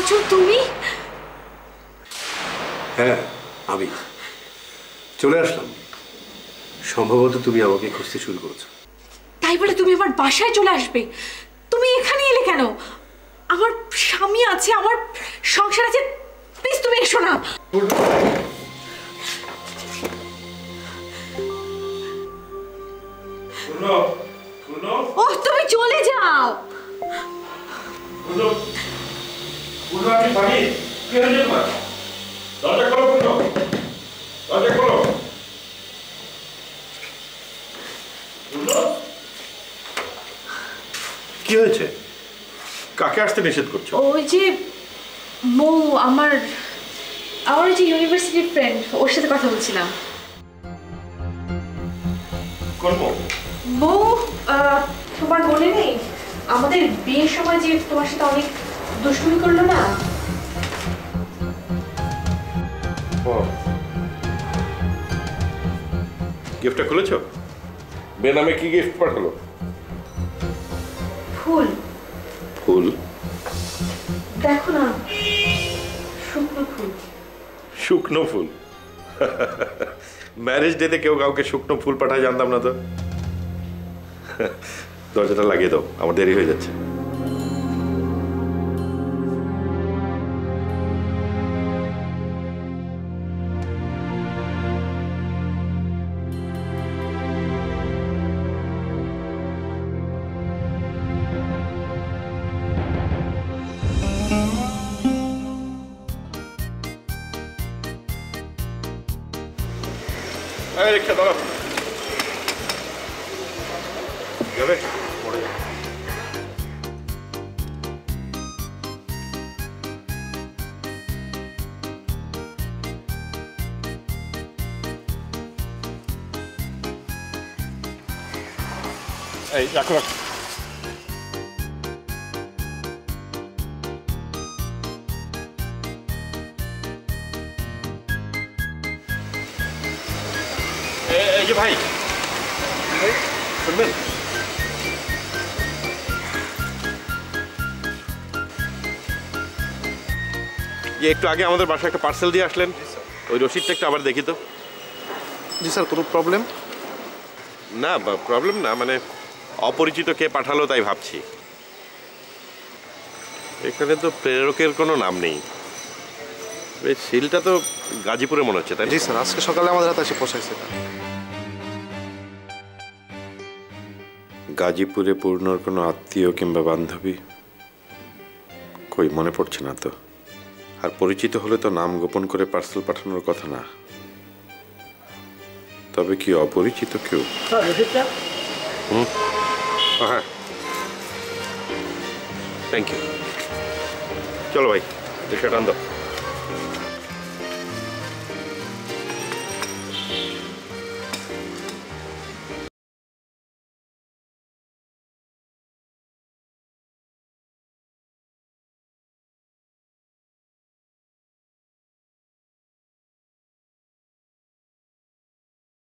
অচল তুমি? হ্যাঁ আমি চলে আসলাম। সম্ভবত তুমি আমাকে খুঁজতে শুরু করেছো। তাই বলে তুমি আমার বাসায় চলে আসবে? তুমি এখানে এলে কেন? আমার স্বামী আছে, আমার সংসার আছে, প্লিজ তুমি এসো না। ও তুমি চলে যাও। কি হয়েছে? কাকে আসতে নিষেধ করছো? ওই যে মৌ, আমার যে ইউনিভার্সিটির ফ্রেন্ড, ওর সাথে কথা বলছিলাম। কোন মৌ? মৌ, তোমার মনে নেই আমাদের বিয়ের সময় যে তোমার সাথে অনেক দুষ্টুমি করলো না? গিফটটা খুলেছো? বেনামে কি গিফট পাঠালো? ফুল। ফুল? দেখো না, শুকনো ফুল। শুকনো ফুল? ম্যারেজ ডেতে কেউ কাউকে শুকনো ফুল পাঠায় জানতাম না তো। দরজাটা লাগিয়ে দাও, আমার দেরি হয়ে যাচ্ছে। রিক্সা দাঁড়াও। যাবে? পড়ে যাবে। এই রাখো রাখো। এই যে ভাই, শুনবেন? যে একটু আগে আমাদের বাসায় একটা পার্সেল দিয়ে আসলেন, ওই রসিদটা একটু আবার দেখি তো। জি স্যার, কোনো প্রবলেম? না প্রবলেম না, মানে অপরিচিত কে পাঠালো তাই ভাবছি। এখানে তো প্রেরকের কোনো নাম নেই। এই সিলটা তো গাজীপুরে মনে হচ্ছে, তাই? জি স্যার, আজকে সকালে আমাদের হাতে এসে পৌঁছাইছে। গাজীপুরে পূর্ণর কোনো আত্মীয় কিংবা বান্ধবী কই মনে পড়ছে না তো। আর পরিচিত হলে তো নাম গোপন করে পার্সেল পাঠানোর কথা না। তবে কি অপরিচিত কেউ? হ্যাঁ, থ্যাংক ইউ। চলো ভাই, রিক্সাটা আন দাও।